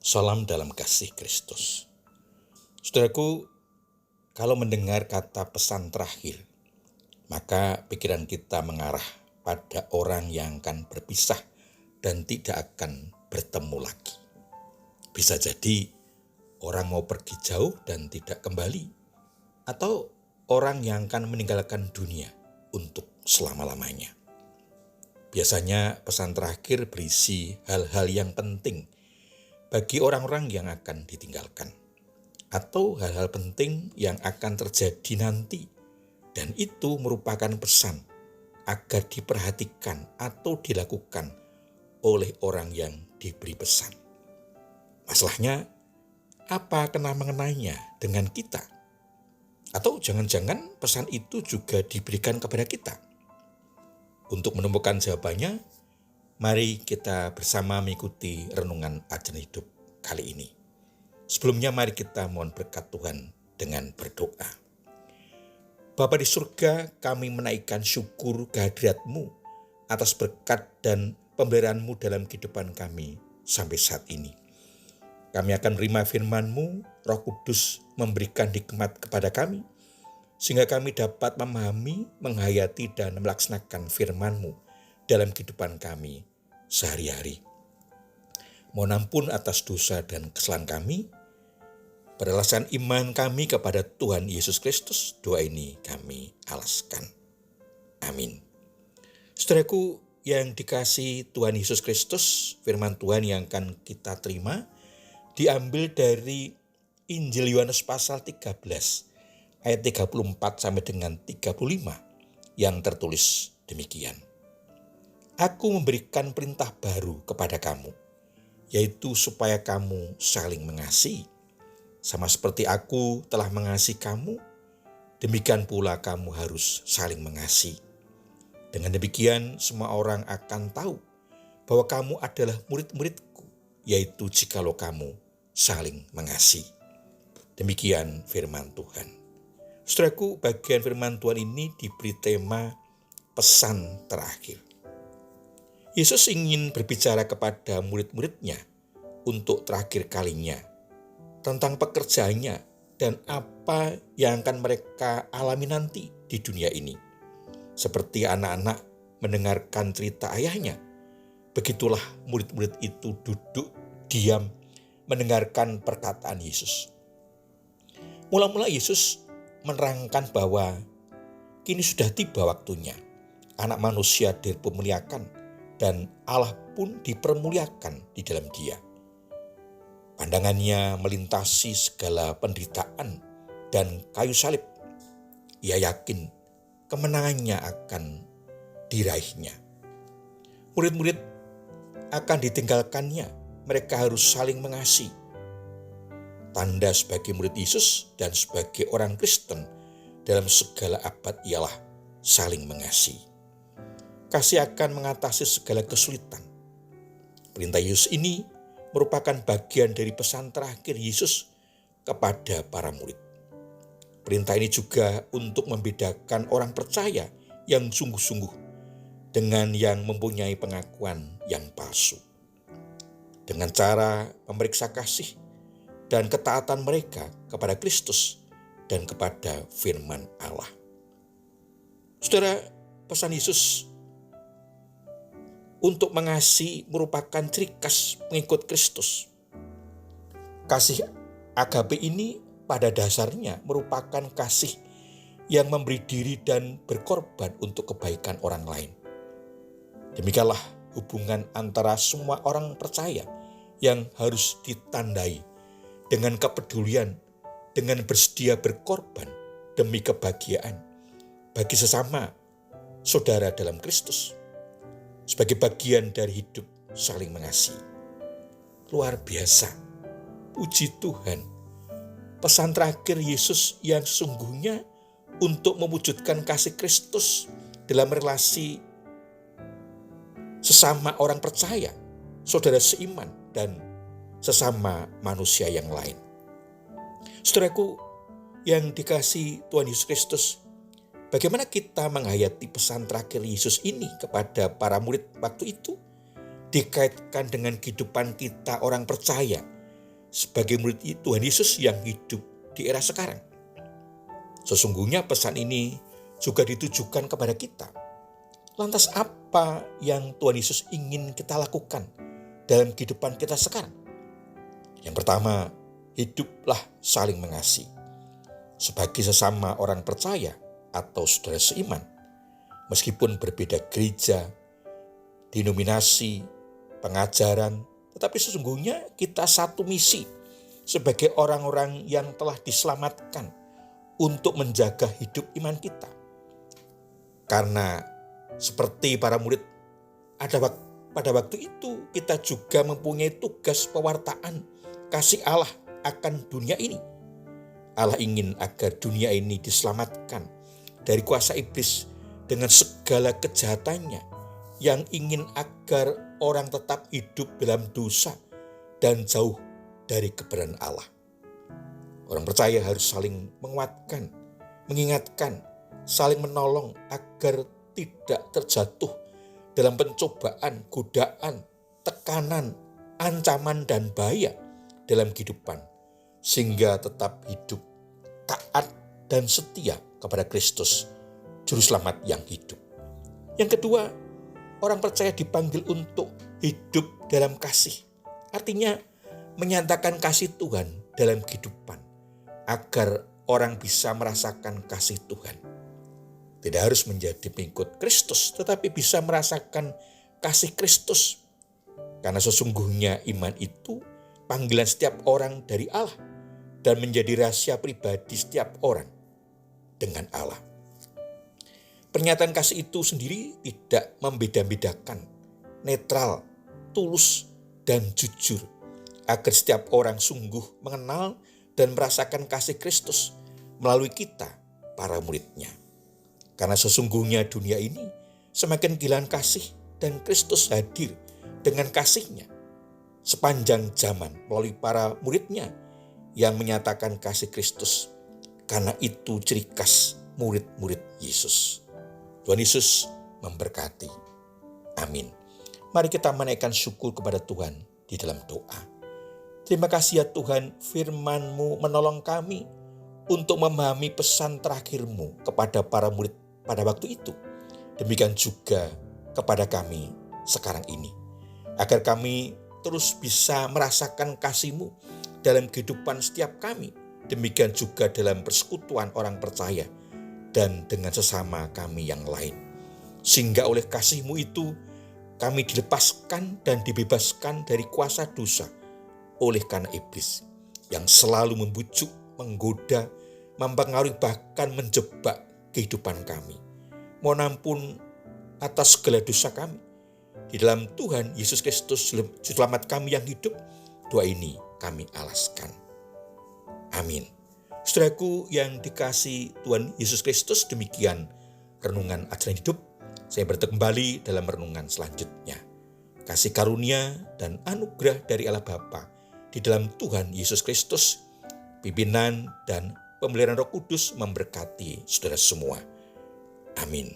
Salam dalam kasih Kristus. Saudaraku, kalau mendengar kata pesan terakhir, maka pikiran kita mengarah pada orang yang akan berpisah dan tidak akan bertemu lagi. Bisa jadi orang mau pergi jauh dan tidak kembali, atau orang yang akan meninggalkan dunia untuk selama-lamanya. Biasanya pesan terakhir berisi hal-hal yang penting bagi orang-orang yang akan ditinggalkan, atau hal-hal penting yang akan terjadi nanti, dan itu merupakan pesan agar diperhatikan atau dilakukan oleh orang yang diberi pesan. Masalahnya, apa kena mengenainya dengan kita? Atau jangan-jangan pesan itu juga diberikan kepada kita? Untuk menemukan jawabannya, mari kita bersama mengikuti renungan Ajaran Hidup kali ini. Sebelumnya mari kita mohon berkat Tuhan dengan berdoa. Bapa di surga, kami menaikkan syukur kehadirat-Mu atas berkat dan pemberian-Mu dalam kehidupan kami sampai saat ini. Kami akan menerima firman-Mu, Roh Kudus memberikan hikmat kepada kami, sehingga kami dapat memahami, menghayati, dan melaksanakan firman-Mu dalam kehidupan kami sehari-hari. Mohon ampun atas dosa dan kesalahan kami. Berdasarkan iman kami kepada Tuhan Yesus Kristus, doa ini kami alaskan. Amin. Saudaraku yang dikasihi Tuhan Yesus Kristus, firman Tuhan yang akan kita terima diambil dari Injil Yohanes pasal 13 ayat 34 sampai dengan 35 yang tertulis demikian. Aku memberikan perintah baru kepada kamu, yaitu supaya kamu saling mengasihi. Sama seperti aku telah mengasihi kamu, demikian pula kamu harus saling mengasihi. Dengan demikian semua orang akan tahu bahwa kamu adalah murid-muridku, yaitu jikalau kamu saling mengasihi. Demikian firman Tuhan. Saudaraku, bagian firman Tuhan ini diberi tema pesan terakhir. Yesus ingin berbicara kepada murid-muridnya untuk terakhir kalinya tentang pekerjaannya dan apa yang akan mereka alami nanti di dunia ini. Seperti anak-anak mendengarkan cerita ayahnya, begitulah murid-murid itu duduk diam mendengarkan perkataan Yesus. Mula-mula Yesus menerangkan bahwa kini sudah tiba waktunya anak manusia dipermuliakan dan Allah pun dipermuliakan di dalam Dia. Pandangannya melintasi segala penderitaan dan kayu salib. Ia yakin kemenangannya akan diraihnya. Murid-murid akan ditinggalkannya, mereka harus saling mengasihi. Tanda sebagai murid Yesus dan sebagai orang Kristen dalam segala abad ialah saling mengasihi. Kasih akan mengatasi segala kesulitan. Perintah Yesus ini merupakan bagian dari pesan terakhir Yesus kepada para murid. Perintah ini juga untuk membedakan orang percaya yang sungguh-sungguh dengan yang mempunyai pengakuan yang palsu. Dengan cara memeriksa kasih dan ketaatan mereka kepada Kristus dan kepada firman Allah. Saudara, pesan Yesus untuk mengasihi merupakan ciri khas pengikut Kristus. Kasih agape ini pada dasarnya merupakan kasih yang memberi diri dan berkorban untuk kebaikan orang lain. Demikianlah hubungan antara semua orang percaya yang harus ditandai dengan kepedulian, dengan bersedia berkorban demi kebahagiaan bagi sesama saudara dalam Kristus, sebagai bagian dari hidup saling mengasihi. Luar biasa, puji Tuhan. Pesan terakhir Yesus yang sesungguhnya untuk mewujudkan kasih Kristus dalam relasi sesama orang percaya, saudara seiman, dan sesama manusia yang lain. Saudaraku yang dikasihi Tuhan Yesus Kristus, bagaimana kita menghayati pesan terakhir Yesus ini kepada para murid waktu itu? Dikaitkan dengan kehidupan kita orang percaya sebagai murid Tuhan Yesus yang hidup di era sekarang. Sesungguhnya pesan ini juga ditujukan kepada kita. Lantas apa yang Tuhan Yesus ingin kita lakukan dalam kehidupan kita sekarang? Yang pertama, hiduplah saling mengasihi. Sebagai sesama orang percaya atau saudara seiman, meskipun berbeda gereja, denominasi, pengajaran, tetapi sesungguhnya kita satu misi sebagai orang-orang yang telah diselamatkan untuk menjaga hidup iman kita. Karena seperti para murid, pada waktu itu kita juga mempunyai tugas pewartaan kasih Allah akan dunia ini. Allah ingin agar dunia ini diselamatkan dari kuasa iblis dengan segala kejahatannya, yang ingin agar orang tetap hidup dalam dosa dan jauh dari kebenaran Allah. Orang percaya harus saling menguatkan, mengingatkan, saling menolong agar tidak terjatuh dalam pencobaan, godaan, tekanan, ancaman, dan bahaya dalam kehidupan, sehingga tetap hidup taat dan setia kepada Kristus, Juru Selamat yang hidup. Yang kedua, orang percaya dipanggil untuk hidup dalam kasih. Artinya menyatakan kasih Tuhan dalam kehidupan agar orang bisa merasakan kasih Tuhan. Tidak harus menjadi pengikut Kristus, tetapi bisa merasakan kasih Kristus. Karena sesungguhnya iman itu panggilan setiap orang dari Allah dan menjadi rahasia pribadi setiap orang dengan Allah. Pernyataan kasih itu sendiri tidak membeda-bedakan, netral, tulus, dan jujur, agar setiap orang sungguh mengenal dan merasakan kasih Kristus melalui kita, para muridnya. Karena sesungguhnya dunia ini semakin kehilangan kasih, dan Kristus hadir dengan kasih-Nya sepanjang zaman melalui para muridnya yang menyatakan kasih Kristus. Karena itu ciri khas murid-murid Yesus. Tuhan Yesus memberkati. Amin. Mari kita menaikkan syukur kepada Tuhan di dalam doa. Terima kasih ya Tuhan, firman-Mu menolong kami untuk memahami pesan terakhir-Mu kepada para murid pada waktu itu. Demikian juga kepada kami sekarang ini. Agar kami terus bisa merasakan kasih-Mu dalam kehidupan setiap kami. Demikian juga dalam persekutuan orang percaya dan dengan sesama kami yang lain. Sehingga oleh kasih-Mu itu kami dilepaskan dan dibebaskan dari kuasa dosa oleh karena iblis yang selalu membujuk, menggoda, mempengaruhi, bahkan menjebak kehidupan kami. Mohon ampun atas segala dosa kami. Di dalam Tuhan Yesus Kristus, selamat kami yang hidup, doa ini kami alaskan. Amin. Saudaraku yang dikasihi Tuhan Yesus Kristus, demikian renungan ajaran hidup. Saya bertemu kembali dalam renungan selanjutnya. Kasih karunia dan anugerah dari Allah Bapa di dalam Tuhan Yesus Kristus, pimpinan dan pemeliharaan Roh Kudus memberkati saudara semua. Amin.